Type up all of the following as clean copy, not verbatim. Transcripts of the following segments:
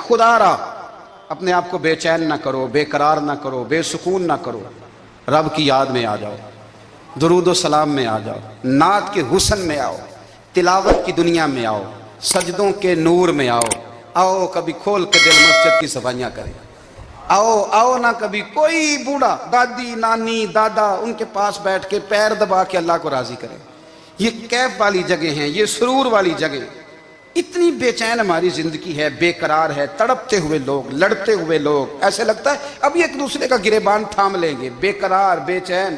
خدا را اپنے آپ کو بے چین نہ کرو، بے قرار نہ کرو، بے سکون نہ کرو، رب کی یاد میں آ جاؤ، درود و سلام میں آ جاؤ، نعت کے حسن میں آؤ، تلاوت کی دنیا میں آؤ، سجدوں کے نور میں آؤ، آؤ کبھی کھول کے دل مسجد کی صفائیاں کریں، آؤ آؤ نہ کبھی کوئی بوڑھا دادی نانی دادا ان کے پاس بیٹھ کے پیر دبا کے اللہ کو راضی کرے۔ یہ کیف والی جگہ ہیں، یہ سرور والی جگہ۔ اتنی بے چین ہماری زندگی ہے، بے قرار ہے، تڑپتے ہوئے لوگ، لڑتے ہوئے لوگ، ایسے لگتا ہے اب ایک دوسرے کا گریبان تھام لیں گے، بے قرار بے چین۔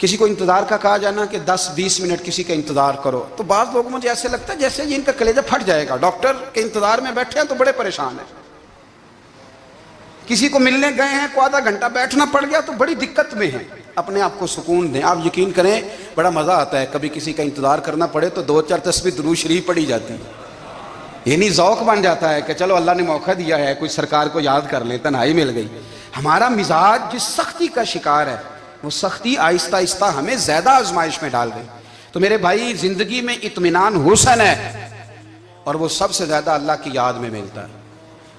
کسی کو انتظار کا کہا جانا کہ 10-20 منٹ کسی کا انتظار کرو، تو بعض لوگوں مجھے ایسے لگتا ہے جیسے ان کا کلیجہ پھٹ جائے گا، ڈاکٹر کے انتظار میں بیٹھے ہیں تو بڑے پریشان ہیں۔ کسی کو ملنے گئے ہیں کو آدھا گھنٹہ بیٹھنا پڑ گیا تو بڑی دقت میں ہیں۔ اپنے آپ کو سکون دیں۔ آپ یقین کریں بڑا مزہ آتا ہے، کبھی کسی کا انتظار کرنا پڑے تو 2-4 تسبیح درود شریف پڑھی جاتی ہے، یعنی ذوق بن جاتا ہے کہ چلو اللہ نے موقع دیا ہے، کوئی سرکار کو یاد کر لیں، تنہائی مل گئی۔ ہمارا مزاج جس سختی کا شکار ہے، وہ سختی آہستہ آہستہ ہمیں زیادہ آزمائش میں ڈال گئی۔ تو میرے بھائی زندگی میں اطمینان حسن ہے، اور وہ سب سے زیادہ اللہ کی یاد میں ملتا ہے،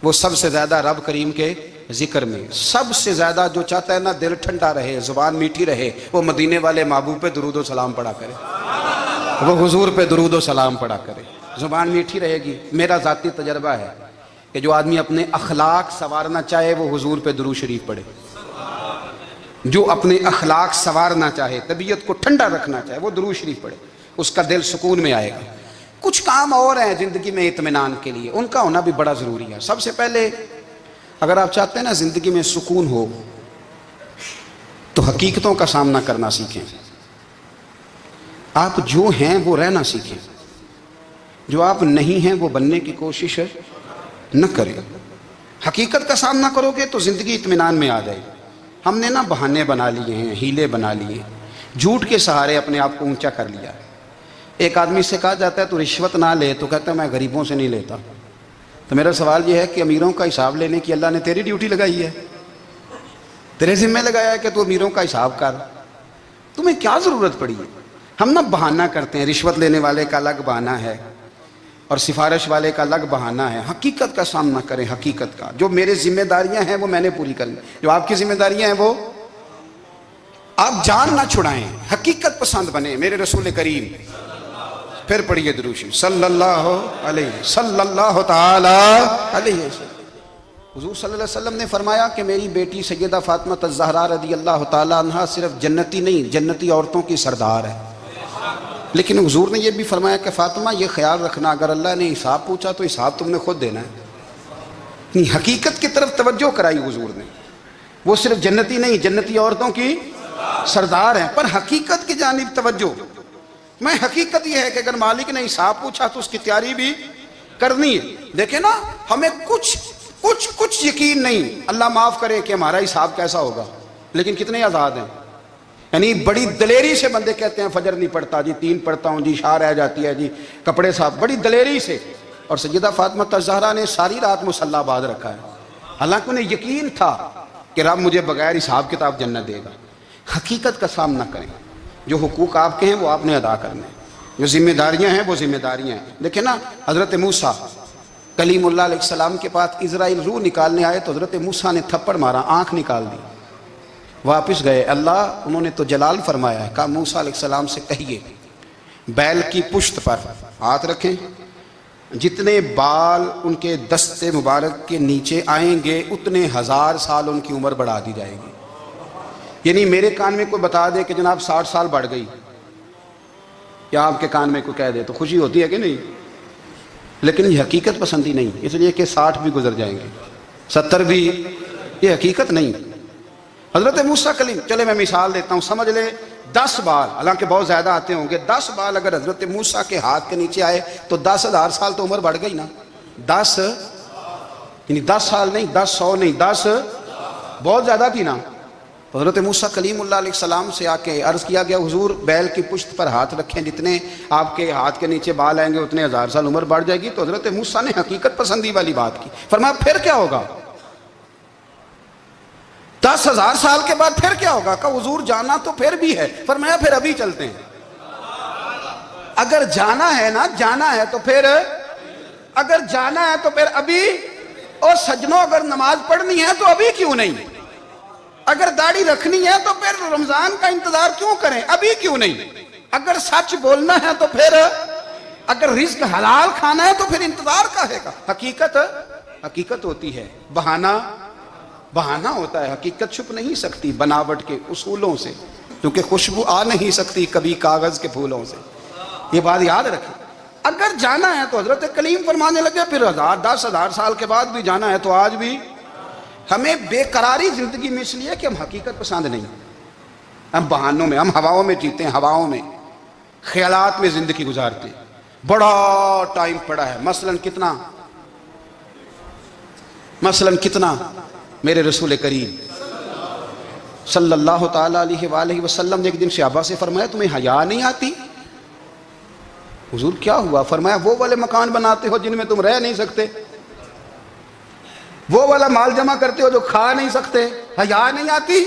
وہ سب سے زیادہ رب کریم کے ذکر میں۔ سب سے زیادہ جو چاہتا ہے نا دل ٹھنڈا رہے، زبان میٹھی رہے، وہ مدینے والے محبوب پہ درود و سلام پڑھا کرے، وہ حضور پہ درود و سلام پڑھا کرے، زبان میٹھی رہے گی۔ میرا ذاتی تجربہ ہے کہ جو آدمی اپنے اخلاق سنوارنا چاہے وہ حضور پہ درود شریف پڑھے، جو اپنے اخلاق سنوارنا چاہے، طبیعت کو ٹھنڈا رکھنا چاہے، وہ درود شریف پڑھے، اس کا دل سکون میں آئے گا۔ کچھ کام اور ہیں زندگی میں اطمینان کے لیے، ان کا ہونا بھی بڑا ضروری ہے۔ سب سے پہلے اگر آپ چاہتے ہیں نا زندگی میں سکون ہو تو حقیقتوں کا سامنا کرنا سیکھیں۔ آپ جو ہیں وہ رہنا سیکھیں، جو آپ نہیں ہیں وہ بننے کی کوشش نہ کریں۔ حقیقت کا سامنا کرو گے تو زندگی اطمینان میں آ جائے گی۔ ہم نے نا بہانے بنا لیے ہیں، ہیلے بنا لیے، جھوٹ کے سہارے اپنے آپ کو اونچا کر لیا۔ ایک آدمی سے کہا جاتا ہے تو رشوت نہ لے، تو کہتا ہے میں غریبوں سے نہیں لیتا۔ تو میرا سوال یہ ہے کہ امیروں کا حساب لینے کی اللہ نے تیری ڈیوٹی لگائی ہے، تیرے ذمہ لگایا ہے کہ تو امیروں کا حساب کر، تمہیں کیا ضرورت پڑی ہے؟ ہم نا بہانہ کرتے ہیں، رشوت لینے والے کا الگ بہانہ ہے اور سفارش والے کا الگ بہانہ ہے۔ حقیقت کا سامنا کریں، حقیقت کا۔ جو میرے ذمہ داریاں ہیں وہ میں نے پوری کرنی، جو آپ کی ذمہ داریاں ہیں وہ آپ جان نہ چھڑائیں، حقیقت پسند بنیں۔ میرے رسول کریم، پھر پڑھیے درود شریف صلی اللہ تعالی علیہ وسلم۔ حضور صلی اللہ علیہ وسلم نے فرمایا کہ میری بیٹی سیدہ فاطمہ الزہرا رضی اللہ تعالی عنہا صرف جنتی نہیں، جنتی عورتوں کی سردار ہے۔ لیکن حضور نے یہ بھی فرمایا کہ فاطمہ یہ خیال رکھنا اگر اللہ نے حساب پوچھا تو حساب تم نے خود دینا ہے۔ حقیقت کی طرف توجہ کرائی حضور نے، وہ صرف جنتی نہیں، جنتی عورتوں کی سردار ہیں، پر حقیقت کی جانب توجہ۔ میں حقیقت یہ ہے کہ اگر مالک نے حساب پوچھا تو اس کی تیاری بھی کرنی ہے۔ دیکھیں نا ہمیں کچھ یقین نہیں، اللہ معاف کرے کہ ہمارا حساب کیسا ہوگا، لیکن کتنے آزاد ہیں۔ یعنی بڑی دلیری سے بندے کہتے ہیں فجر نہیں پڑھتا جی، 3 پڑھتا ہوں جی، عشاء رہ جاتی ہے جی، کپڑے صاف، بڑی دلیری سے۔ اور سیدہ فاطمہ الزہرا نے ساری رات مصلی باز رکھا ہے، حالانکہ انہیں یقین تھا کہ رب مجھے بغیر حساب کتاب جنت دے گا۔ حقیقت کا سامنا کریں، جو حقوق آپ کے ہیں وہ آپ نے ادا کرنے ہیں، جو ذمہ داریاں ہیں وہ ذمہ داریاں ہیں۔ دیکھیں نا حضرت موسیٰ کلیم اللہ علیہ السلام کے پاس اسرائیل روح نکالنے آئے تو حضرت موسیٰ نے تھپڑ مارا، آنکھ نکال دی، واپس گئے۔ اللہ انہوں نے تو جلال فرمایا ہے، کہا موسیٰ علیہ السلام سے کہیے بیل کی پشت پر ہاتھ رکھیں، جتنے بال ان کے دست مبارک کے نیچے آئیں گے اتنے 1000 سال ان کی عمر بڑھا دی جائے گی۔ یعنی میرے کان میں کوئی بتا دے کہ جناب 60 سال بڑھ گئی، یا آپ کے کان میں کوئی کہہ دے تو خوشی ہوتی ہے کہ نہیں؟ لیکن یہ حقیقت پسندی نہیں، اس لیے کہ 60 بھی گزر جائیں گے، 70 بھی، یہ حقیقت نہیں۔ حضرت موسیٰ کلیم، چلے میں مثال دیتا ہوں، سمجھ لے 10 بال، حالانکہ بہت زیادہ آتے ہوں گے، 10 بال اگر حضرت موسیٰ کے ہاتھ کے نیچے آئے تو 10,000 سال تو عمر بڑھ گئی نا۔ 10 یعنی 10 سال نہیں، 10 100 نہیں، 10 بہت زیادہ تھی نا۔ تو حضرت موسیٰ کلیم اللہ علیہ السلام سے آ کے عرض کیا گیا حضور بیل کی پشت پر ہاتھ رکھیں، جتنے آپ کے ہاتھ کے نیچے بال آئیں گے اتنے 1000 سال عمر بڑھ جائے گی۔ تو حضرت موسیٰ نے حقیقت پسندی والی بات کی، فرمایا پھر کیا ہوگا؟ 10,000 سال کے بعد پھر کیا ہوگا؟ کہا حضور جانا تو پھر بھی ہے، فرمایا پھر ابھی چلتے ہیں۔ اگر جانا ہے نا، جانا ہے تو پھر اگر جانا ہے تو پھر ابھی، اور سجنوں اگر نماز پڑھنی ہے تو ابھی کیوں نہیں؟ اگر داڑھی رکھنی ہے تو پھر رمضان کا انتظار کیوں کریں؟ ابھی کیوں نہیں؟ اگر سچ بولنا ہے تو پھر، اگر رزق حلال کھانا ہے تو پھر انتظار کا ہے گا؟ حقیقت ہوتی ہے، بہانہ ہوتا ہے، حقیقت چھپ نہیں سکتی بناوٹ کے اصولوں سے، کیونکہ خوشبو آ نہیں سکتی کبھی کاغذ کے پھولوں سے، یہ بات یاد رکھیں۔ اگر جانا ہے تو حضرت کلیم فرمانے لگے پھر 10,000 سال کے بعد بھی جانا ہے تو آج بھی ہمیں بے قراری زندگی میں اس لیے کہ ہم حقیقت پسند نہیں، ہم بہانوں میں، ہم ہواؤں میں جیتے ہیں، ہواؤں میں، خیالات میں زندگی گزارتے ہیں۔ بڑا ٹائم پڑا ہے، مثلاً کتنا میرے رسول کریم صلی اللہ تعالیٰ علیہ وآلہ وسلم نے ایک دن صحابہ سے فرمایا تمہیں حیا نہیں آتی؟ حضور کیا ہوا؟ فرمایا وہ والے مکان بناتے ہو جن میں تم رہ نہیں سکتے، وہ والا مال جمع کرتے ہو جو کھا نہیں سکتے، حیا نہیں آتی؟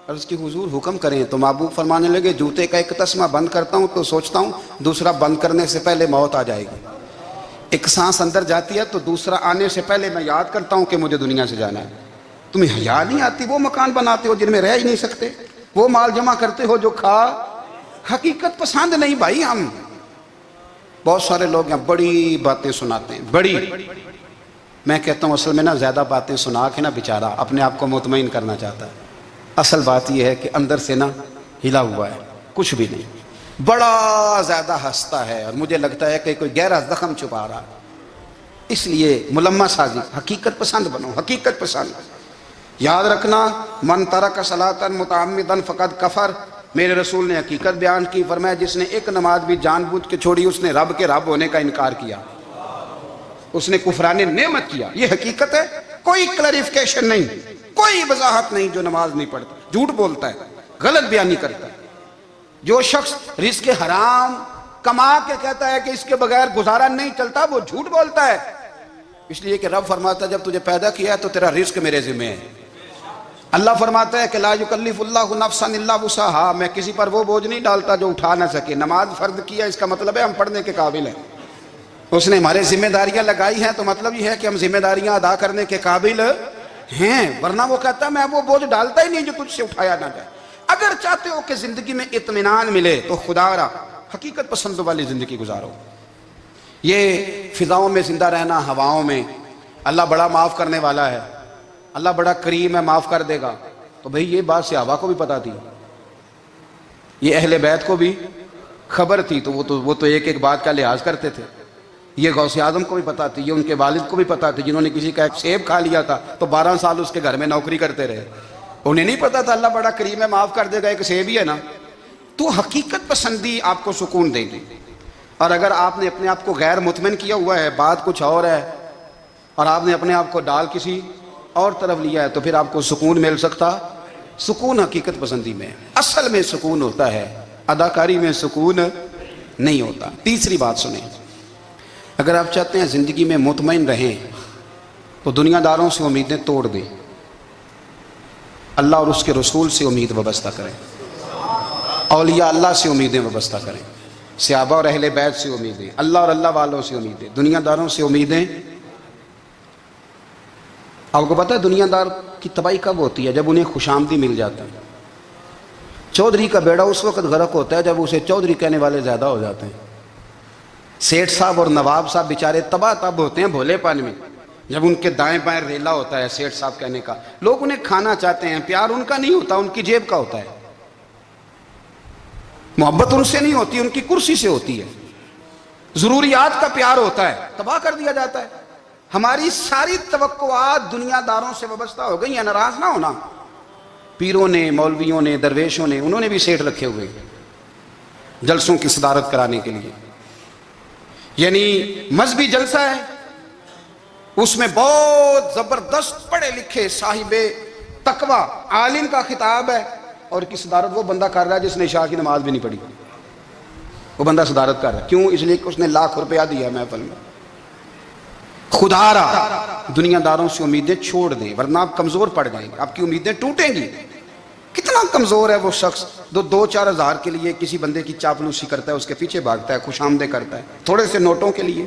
عرض کی حضور حکم کریں تو محبوب فرمانے لگے جوتے کا ایک تسمہ بند کرتا ہوں تو سوچتا ہوں دوسرا بند کرنے سے پہلے موت آ جائے گی، ایک سانس اندر جاتی ہے تو دوسرا آنے سے پہلے میں یاد کرتا ہوں کہ مجھے دنیا سے جانا ہے۔ تمہیں حیا نہیں آتی؟ وہ مکان بناتے ہو جن میں رہ ہی نہیں سکتے، وہ مال جمع کرتے ہو جو کھا، حقیقت پسند نہیں بھائی ہم۔ بہت سارے لوگ یہاں بڑی باتیں سناتے ہیں، بڑی، میں کہتا ہوں اصل میں نا زیادہ باتیں سنا کے نا بیچارہ اپنے آپ کو مطمئن کرنا چاہتا ہے، اصل بات یہ ہے کہ اندر سے نا ہلا ہوا ہے، کچھ بھی نہیں، بڑا زیادہ ہنستا ہے اور مجھے لگتا ہے کہ کوئی گہرا زخم چھپا رہا ہے، اس لیے ملمہ سازی، حقیقت پسند بنو، حقیقت پسند۔ یاد رکھنا من ترک صلاۃ متعمدا فقد کفر، میرے رسول نے حقیقت بیان کی، فرمایا جس نے ایک نماز بھی جان بوجھ کے چھوڑی اس نے رب کے رب ہونے کا انکار کیا، اس نے کفران نعمت کیا، یہ حقیقت ہے، کوئی کلیریفیکیشن نہیں، کوئی وضاحت نہیں۔ جو نماز نہیں پڑھتا جھوٹ بولتا ہے، غلط بیانی کرتا ہے، جو شخص رزق حرام کما کے کہتا ہے کہ اس کے بغیر گزارا نہیں چلتا وہ جھوٹ بولتا ہے، اس لیے کہ رب فرماتا ہے جب تجھے پیدا کیا ہے تو تیرا رزق میرے ذمہ ہے۔ اللہ فرماتا ہے کہ لا یکلف اللہ نفسا الا وسعها، میں کسی پر وہ بوجھ نہیں ڈالتا جو اٹھا نہ سکے۔ نماز فرض کیا اس کا مطلب ہے ہم پڑھنے کے قابل ہیں، اس نے ہمارے ذمہ داریاں لگائی ہیں تو مطلب یہ ہے کہ ہم ذمہ داریاں ادا کرنے کے قابل ہیں، ورنہ وہ کہتا ہے میں وہ بوجھ ڈالتا ہی نہیں جو تجھ سے اٹھایا نہ جائے۔ اگر چاہتے ہو کہ زندگی میں اطمینان ملے تو خدا را حقیقت پسند والی زندگی گزارو۔ یہ فضاؤں میں زندہ رہنا، ہواؤں میں، اللہ بڑا معاف کرنے والا ہے، اللہ بڑا کریم ہے معاف کر دے گا، تو بھئی یہ بات صحابہ کو بھی پتا تھی، یہ اہل بیت کو بھی خبر تھی، تو وہ تو ایک ایک بات کا لحاظ کرتے تھے۔ یہ غوث اعظم کو بھی پتا تھی، یہ ان کے والد کو بھی پتا تھی، جنہوں نے کسی کا ایک سیب کھا لیا تھا تو 12 سال اس کے گھر میں نوکری کرتے رہے، انہیں نہیں پتا تھا اللہ بڑا کریم ہے معاف کر دے گا، ایک سیب ہی ہے نا۔ تو حقیقت پسندی آپ کو سکون دے گی، اور اگر آپ نے اپنے آپ کو غیر مطمئن کیا ہوا ہے، بات کچھ اور ہے، اور آپ نے اپنے آپ کو ڈال کسی اور طرف لیا ہے، تو پھر آپ کو سکون مل سکتا؟ سکون حقیقت پسندی میں، اصل میں سکون ہوتا ہے، اداکاری میں سکون نہیں ہوتا۔ تیسری بات سنیں، اگر آپ چاہتے ہیں زندگی میں مطمئن رہیں تو دنیا داروں سے امیدیں توڑ دیں، اللہ اور اس کے رسول سے امید وابستہ کریں، اولیاء اللہ سے امیدیں وابستہ کریں، صحابہ اور اہل بیت سے امیدیں، اللہ اور اللہ والوں سے امیدیں، دنیا داروں سے امیدیں۔ آپ کو پتہ ہے دنیا دار کی تباہی کب ہوتی ہے؟ جب انہیں خوش آمدی مل جاتا ہے۔ چودھری کا بیڑا اس وقت غرق ہوتا ہے جب اسے چودھری کہنے والے زیادہ ہو جاتے ہیں۔ سیٹھ صاحب اور نواب صاحب بیچارے تباہ تب ہوتے ہیں بھولے پن میں، جب ان کے دائیں بائیں ریلا ہوتا ہے سیٹھ صاحب کہنے کا، لوگ انہیں کھانا چاہتے ہیں، پیار ان کا نہیں ہوتا، ان کی جیب کا ہوتا ہے، محبت ان سے نہیں ہوتی، ان کی کرسی سے ہوتی ہے، ضروریات کا پیار ہوتا ہے، تباہ کر دیا جاتا ہے۔ ہماری ساری توقعات دنیا داروں سے وابستہ ہو گئی ہیں، ناراض نہ ہونا۔ پیروں نے، مولویوں نے، درویشوں نے، انہوں نے بھی سیٹ رکھے ہوئے جلسوں کی صدارت کرانے کے لیے، یعنی مذہبی جلسہ ہے، اس میں بہت زبردست پڑھے لکھے صاحب تقوی عالم کا خطاب ہے، اور کی صدارت وہ بندہ کر رہا ہے جس نے عشاء کی نماز بھی نہیں پڑھی، وہ بندہ صدارت کر رہا ہے، کیوں؟ اس لیے کہ اس نے لاکھ روپیہ دیا محفل میں۔ خدا را دنیا داروں سے امیدیں چھوڑ دیں ورنہ آپ کمزور پڑ جائیں گے، آپ کی امیدیں ٹوٹیں گی۔ کتنا کمزور ہے وہ شخص جو 2-4 ہزار کے لیے کسی بندے کی چاپلوسی کرتا ہے، اس کے پیچھے بھاگتا ہے، خوش آمدیں کرتا ہے، تھوڑے سے نوٹوں کے لیے۔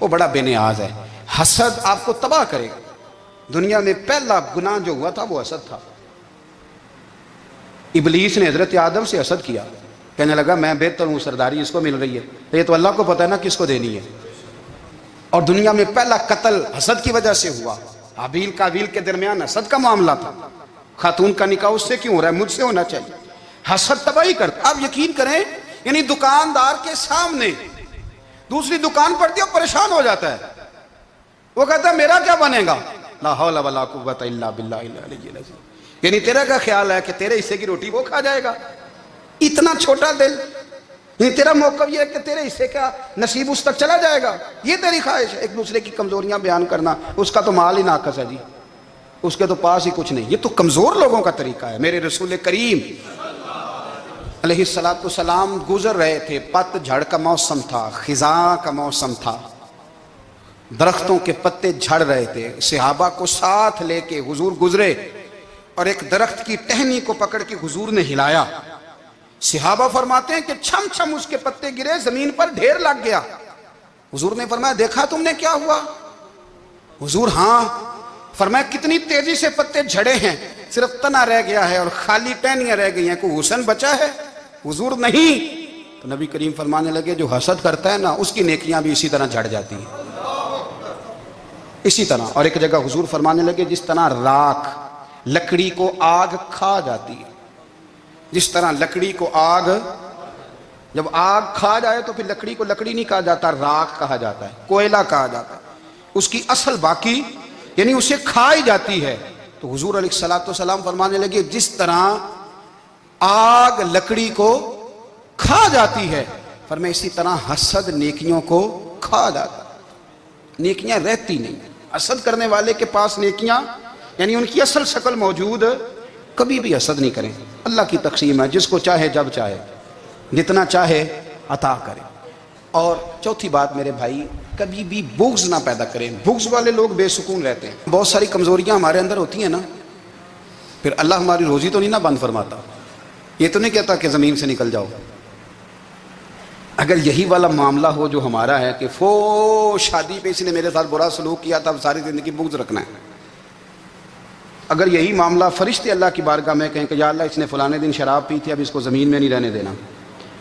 وہ بڑا بے نیاز ہے۔ حسد آپ کو تباہ کرے گا۔ دنیا میں پہلا گناہ جو ہوا تھا وہ حسد تھا۔ ابلیس نے حضرت آدم سے حسد کیا، کہنے لگا میں بہتر ہوں، سرداری اس کو مل رہی ہے، یہ تو اللہ کو پتہ ہے نا کس کو دینی ہے۔ اور دنیا میں پہلا قتل حسد کی وجہ سے ہوا۔ حابیل قابیل کے درمیان حسد کا معاملہ تھا، خاتون کا نکاح اس سے کیوں ہو رہا ہے، مجھ سے ہونا چاہیے۔ حسد تباہی کرتا۔ آپ یقین کریں، یعنی دکاندار کے سامنے دوسری دکان پڑتی ہے اور پریشان ہو جاتا ہے، وہ کہتا ہے میرا کیا بنے گا، لا حول ولا قوت الا باللہ العلی العظیم، یعنی تیرا کیا خیال ہے کہ تیرے حصے کی روٹی وہ کھا جائے گا، اتنا چھوٹا دل، یعنی تیرا موقف یہ ہے کہ تیرے حصے کا نصیب اس تک چلا جائے گا، یہ تیری خواہش ہے۔ ایک دوسرے کی کمزوریاں بیان کرنا، اس کا تو مال ہی ناقص ہے جی، اس کے تو پاس ہی کچھ نہیں، یہ تو کمزور لوگوں کا طریقہ ہے۔ میرے رسول کریم علیہ السلام گزر رہے تھے، پت جھڑ کا موسم تھا، خزاں کا موسم تھا، درختوں کے پتے جھڑ رہے تھے، صحابہ کو ساتھ لے کے حضور گزرے اور ایک درخت کی ٹہنی کو پکڑ کے حضور نے ہلایا۔ صحابہ فرماتے ہیں کہ چھم چھم اس کے پتے گرے، زمین پر ڈھیر لگ گیا۔ حضور نے فرمایا دیکھا تم نے کیا ہوا؟ حضور ہاں۔ فرمایا کتنی تیزی سے پتے جھڑے ہیں، صرف تنا رہ گیا ہے اور خالی ٹہنیاں رہ گئی ہیں، کوئی حسن بچا ہے؟ حضور نہیں۔ تو نبی کریم فرمانے لگے جو حسد کرتا ہے نا اس کی نیکیاں بھی اسی طرح جھڑ جاتی ہیں، اسی طرح۔ اور ایک جگہ حضور فرمانے لگے جس طرح راکھ لکڑی کو آگ کھا جاتی ہے، جس طرح لکڑی کو آگ، جب آگ کھا جائے تو پھر لکڑی کو لکڑی نہیں کہا جاتا، راکھ کہا جاتا ہے، کوئلہ کہا جاتا ہے، اس کی اصل باقی یعنی اسے کھائی جاتی ہے۔ تو حضور علیہ السلام فرمانے لگے جس طرح آگ لکڑی کو کھا جاتی ہے، فرمایا اسی طرح حسد نیکیوں کو کھا جاتا ہے، نیکیاں رہتی نہیں۔ حسد کرنے والے کے پاس نیکیاں یعنی ان کی اصل شکل موجود، کبھی بھی حسد نہیں کریں۔ اللہ کی تقسیم ہے، جس کو چاہے جب چاہے جتنا چاہے عطا کرے۔ اور چوتھی بات میرے بھائی، کبھی بھی بغض نہ پیدا کریں۔ بغض والے لوگ بے سکون رہتے ہیں۔ بہت ساری کمزوریاں ہمارے اندر ہوتی ہیں نا، پھر اللہ ہماری روزی تو نہیں نہ بند فرماتا، یہ تو نہیں کہتا کہ زمین سے نکل جاؤ۔ اگر یہی والا معاملہ ہو جو ہمارا ہے کہ شادی پہ اس نے میرے ساتھ برا سلوک کیا تھا، اب ساری زندگی بغض رکھنا ہے، اگر یہی معاملہ فرشتے اللہ کی بارگاہ میں کہیں کہ یا اللہ اس نے فلانے دن شراب پی تھی، اب اس کو زمین میں نہیں رہنے دینا،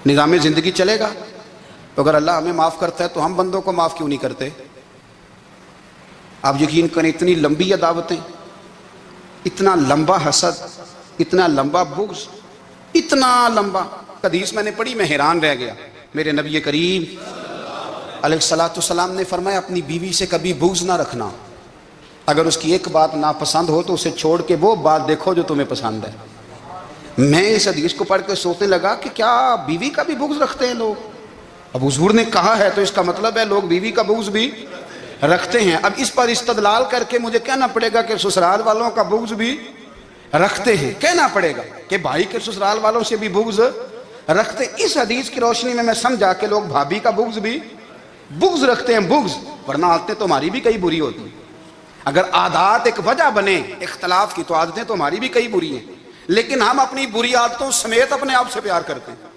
نظام زندگی چلے گا؟ تو اگر اللہ ہمیں معاف کرتا ہے تو ہم بندوں کو معاف کیوں نہیں کرتے؟ آپ یقین کریں اتنی لمبی عداوتیں، اتنا لمبا حسد، اتنا لمبا بغض، اتنا لمبا۔ حدیث میں نے پڑھی، میں حیران رہ گیا۔ میرے نبی کریم علیہ السلام نے فرمایا اپنی بیوی سے کبھی بغض نہ رکھنا، اگر اس کی ایک بات ناپسند ہو تو اسے چھوڑ کے وہ بات دیکھو جو تمہیں پسند ہے۔ میں اس حدیث کو پڑھ کے سوچنے لگا کہ کیا بیوی کا بھی بغض رکھتے ہیں لوگ؟ اب حضور نے کہا ہے تو اس کا مطلب ہے لوگ بیوی کا بغض بھی رکھتے ہیں۔ اب اس پر استدلال کر کے مجھے کہنا پڑے گا کہ سسرال والوں کا بغض بھی رکھتے ہیں، کہنا پڑے گا کہ بھائی کے سسرال والوں سے بھی بغض رکھتے۔ اس حدیث کی روشنی میں سمجھا کہ لوگ بھابھی کا بغض بھی بغض رکھتے ہیں، بغض، ورنہ عادتیں تو ہماری بھی کئی بری ہوتی ہیں۔ اگر عادات ایک وجہ بنے اختلاف کی تو عادتیں تو ہماری بھی کئی بری ہیں، لیکن ہم اپنی بری عادتوں سمیت اپنے آپ سے پیار کرتے ہیں،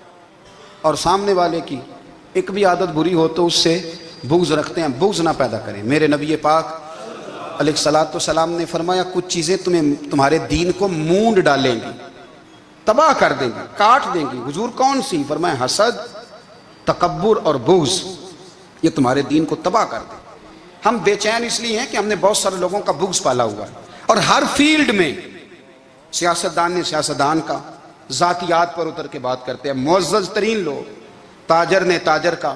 اور سامنے والے کی ایک بھی عادت بری ہو تو اس سے بغض رکھتے ہیں۔ بغض نہ پیدا کریں۔ میرے نبی پاک علیہ السلام نے فرمایا کچھ چیزیں تمہارے دین کو مونڈ ڈالیں گی، تباہ کر دیں گی، کاٹ دیں گی۔ حضور کون سی؟ فرمایا حسد، تکبر اور بغض، یہ تمہارے دین کو تباہ کر دیں۔ ہم بے چین اس لیے ہیں کہ ہم نے بہت سارے لوگوں کا بغض پالا ہوا ہے، اور ہر فیلڈ میں سیاستدان نے سیاستدان کا، ذاتیات پر اتر کے بات کرتے ہیں، معزز ترین لوگ، تاجر نے تاجر کا،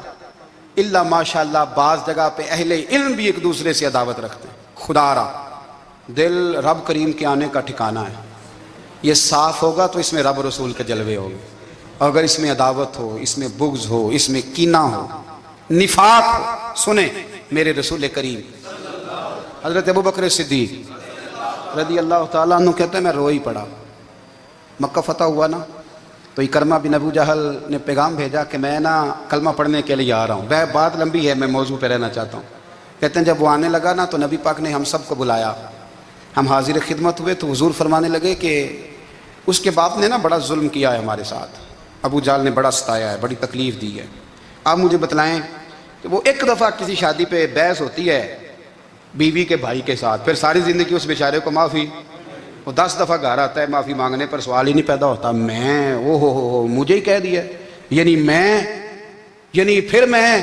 الا ماشاءاللہ بعض جگہ پہ اہل علم بھی ایک دوسرے سے عداوت رکھتے ہیں۔ خدا را دل رب کریم کے آنے کا ٹھکانہ ہے، یہ صاف ہوگا تو اس میں رب رسول کے جلوے ہوں گے، اور اگر اس میں عداوت ہو، اس میں بغض ہو، اس میں کینہ ہو، نفاق ہو، سنیں میرے رسول کریم حضرت ابوبکر صدیق رضی اللہ تعالیٰ عنہ کہتے ہیں میں رو ہی پڑا۔ مکہ فتح ہوا نا تو اکرمہ بن ابو جہل نے پیغام بھیجا کہ میں نا کلمہ پڑھنے کے لیے آ رہا ہوں۔ بات لمبی ہے، میں موضوع پہ رہنا چاہتا ہوں۔ کہتے ہیں جب وہ آنے لگا نا تو نبی پاک نے ہم سب کو بلایا، ہم حاضر خدمت ہوئے تو حضور فرمانے لگے کہ اس کے باپ نے نا بڑا ظلم کیا ہے ہمارے ساتھ، ابو جال نے بڑا ستایا ہے، بڑی تکلیف دی ہے۔ آپ مجھے بتلائیں کہ وہ ایک دفعہ کسی شادی پہ بحث ہوتی ہے بیوی کے بھائی کے ساتھ، پھر ساری زندگی اس بیچارے کو معافی، وہ 10 دفعہ گھر آتا ہے معافی مانگنے پر سوال ہی نہیں پیدا ہوتا، میں ہو مجھے ہی کہہ دیا، یعنی پھر میں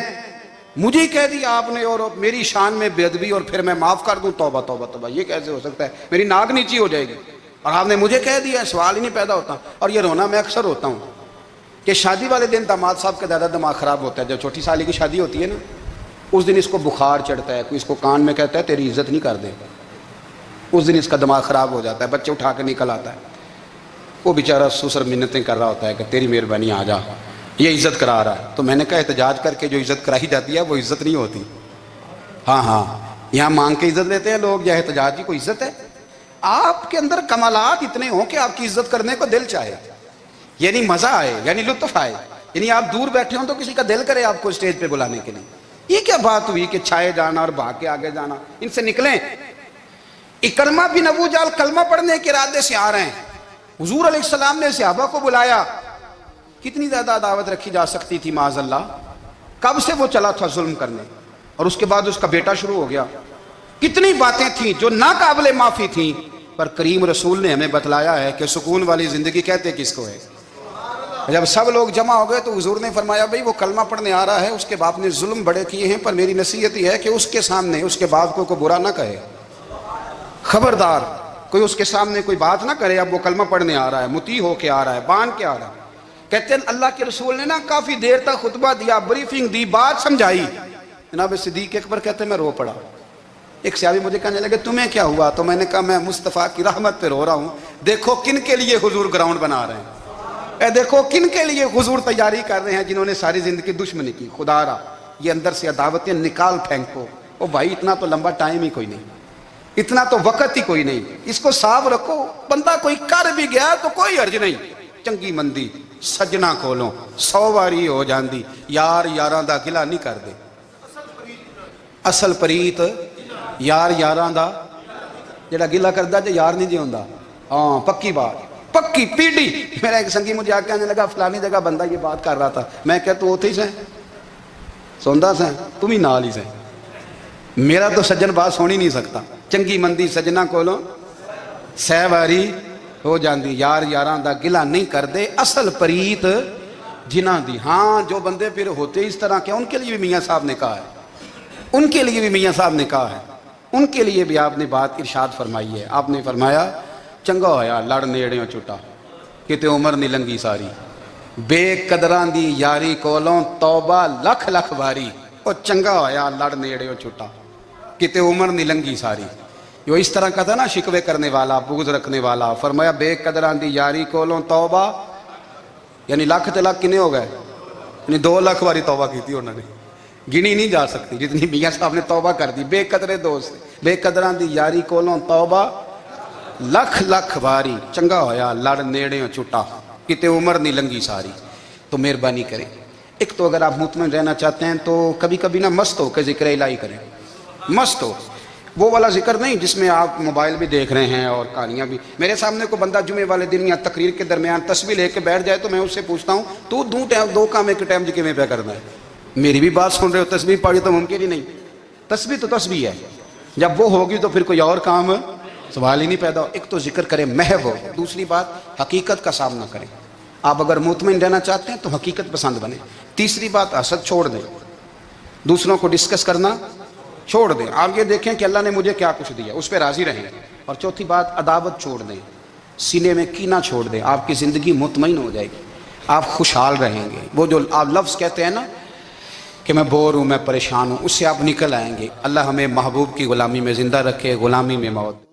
مجھے ہی کہہ دیا آپ نے، اور میری شان میں بے ادبی، اور پھر میں معاف کر دوں؟ توبہ توبہ توبہ، یہ کیسے ہو سکتا ہے؟ میری ناک نیچی ہو جائے گی، اور آپ نے مجھے کہہ دیا، سوال ہی نہیں پیدا ہوتا۔ اور یہ رونا میں اکثر ہوتا ہوں کہ شادی والے دن داماد صاحب کا زیادہ دماغ خراب ہوتا ہے۔ جب چھوٹی سالی کی شادی ہوتی ہے نا، اس دن اس کو بخار چڑھتا ہے، کوئی اس کو کان میں کہتا ہے تیری عزت نہیں کر دے، اس دن اس کا دماغ خراب ہو جاتا ہے، بچے اٹھا کے نکل آتا ہے، وہ بیچارہ سسر منتیں کر رہا ہوتا ہے کہ تیری مہربانی آ جا، یہ عزت کرا رہا ہے۔ تو میں نے کہا احتجاج کر کے جو عزت کرائی جاتی ہے وہ عزت نہیں ہوتی۔ ہاں یہاں مانگ کے عزت لیتے ہیں لوگ، یا احتجاج کی کوئی عزت ہے؟ آپ کے اندر کمالات اتنے ہوں کہ آپ کی عزت کرنے کو دل چاہے، یعنی مزہ آئے، یعنی لطف آئے، یعنی آپ دور بیٹھے ہوں تو کسی کا دل کرے آپ کو اسٹیج پہ بلانے کے لیے۔ یہ کیا بات ہوئی کہ چھائے جانا اور بھاگ کے آگے جانا؟ ان سے نکلیں۔ اکرمہ بن ابو جال کلمہ پڑھنے کے ارادے سے آ رہے ہیں، حضور علیہ السلام نے صحابہ کو بلایا۔ کتنی زیادہ دعوت رکھی جا سکتی تھی معاذ اللہ؟ کب سے وہ چلا تھا ظلم کرنے، اور اس کے بعد اس کا بیٹا شروع ہو گیا۔ کتنی باتیں تھیں جو ناقابل معافی تھیں، پر کریم رسول نے ہمیں بتلایا ہے کہ سکون والی زندگی کہتے کس کو ہے۔ جب سب لوگ جمع ہو گئے تو حضور نے فرمایا بھئی وہ کلمہ پڑھنے آ رہا ہے، اس کے باپ نے ظلم بڑے کیے ہیں، پر میری نصیحت یہ ہے کہ اس کے سامنے اس کے باپ کو برا نہ کہے، خبردار کوئی اس کے سامنے کوئی بات نہ کرے۔ اب وہ کلمہ پڑھنے آ رہا ہے، مطیع ہو کے آ رہا ہے، بان کے آ رہا ہے۔ کہتے ہیں اللہ کے رسول نے نا کافی دیر تک خطبہ دیا، بریفنگ دی، بات سمجھائی۔ جناب صدیق اکبر کہتے ہیں میں رو پڑا۔ ایک صحابی مجھے کہنے لگے تمہیں کیا ہوا؟ تو میں نے کہا میں مصطفیٰ کی رحمت پہ رو رہا ہوں، دیکھو کن کے لیے حضور گراؤنڈ بنا رہے ہیں، اے دیکھو کن کے لیے حضور تیاری کر رہے ہیں، جنہوں نے ساری زندگی دشمنی کی۔ خدا را یہ اندر سے عداوتیں نکال پھینکو۔ او بھائی اتنا تو لمبا ٹائم ہی کوئی نہیں، اتنا تو وقت ہی کوئی نہیں، اس کو صاف رکھو۔ بندہ کوئی کر بھی گیا تو کوئی حرج نہیں، چنگی مندی سجنا کولوں 100 واری ہو جاندی، یار یاراں دا گلہ نہیں کر دے۔ اصل پریت یار یاراں دا جڑا گلہ کردا جے یار نہیں جی ہوندا۔ ہاں پکی بات، پکی پیڑی۔ میرا ایک سنگی مجھے آ کے کہنے لگا فلانی جگہ بندہ یہ بات کر رہا تھا، میں کہ تو اوتھے ہی سیں سوندا سیں، تم ہی نال ہی سیں، میرا تو سجن بات سن ہی نہیں سکتا۔ چنگی مندی سجنا کولوں 100 واری ہو جاندی، یار یاراں دا گلہ نہیں کر دے، اصل پریت جنہاں دی۔ ہاں جو بندے پھر ہوتے اس طرح کے، ان کے لیے بھی میاں صاحب نے کہا ہے، ان کے لیے بھی میاں صاحب نے کہا ہے، ان کے لیے بھی آپ نے بات ارشاد فرمائی ہے۔ آپ نے فرمایا چنگا ہویا لڑ نیڑیوں چھٹا، کتے عمر نہیں لنگی ساری، بے قدراں دی یاری کولوں توبہ لکھ لکھ واری۔ او چنگا ہویا لڑ نیڑیوں چھٹا، کتے عمر نہیں لنگی ساری۔ جو اس طرح کا تھا نا شکوے کرنے والا، بغض رکھنے والا، فرمایا بے قدراں دی یاری کولوں توبہ، یعنی لاکھ تے لاکھ کنے ہو گئے، یعنی 2 لاکھ واری توبہ کی تھی انہوں نے، گنی نہیں جا سکتی جتنی میاں صاحب نے توبہ کر دی۔ بے قدرے دوست، بے قدراں دی یاری کولوں توبہ لکھ لکھ واری، چنگا ہویا لڑ نیڑیوں چھٹا، کتے عمر نہیں لنگی ساری۔ تو مہربانی کریں، ایک تو اگر آپ مطمئن رہنا چاہتے ہیں تو کبھی کبھی نا مست ہو کے ذکر الہی کریں، مست ہو، وہ والا ذکر نہیں جس میں آپ موبائل بھی دیکھ رہے ہیں اور کہانیاں بھی۔ میرے سامنے کو بندہ جمعے والے دن یا تقریر کے درمیان تسبیح لے کے بیٹھ جائے تو میں اس سے پوچھتا ہوں تو دو کام ایک ٹائم جی میں پہ کرنا ہے؟ میری بھی بات سن رہے ہو، تسبیح پڑھی تو ممکن ہی نہیں۔ تسبیح تو تسبیح ہے، جب وہ ہوگی تو پھر کوئی اور کام سوال ہی نہیں پیدا ہو۔ ایک تو ذکر کریں محو ہو، دوسری بات حقیقت کا سامنا کریں۔ آپ اگر مطمئن رہنا چاہتے ہیں تو حقیقت پسند بنیں۔ تیسری بات حسد چھوڑ دیں، دوسروں کو ڈسکس کرنا چھوڑ دیں، آپ یہ دیکھیں کہ اللہ نے مجھے کیا کچھ دیا، اس پہ راضی رہیں۔ اور چوتھی بات عداوت چھوڑ دیں، سینے میں کینہ چھوڑ دیں، آپ کی زندگی مطمئن ہو جائے گی، آپ خوشحال رہیں گے۔ وہ جو آپ لفظ کہتے ہیں نا کہ میں بور ہوں، میں پریشان ہوں، اس سے آپ نکل آئیں گے۔ اللہ ہمیں محبوب کی غلامی میں زندہ رکھے، غلامی میں موت۔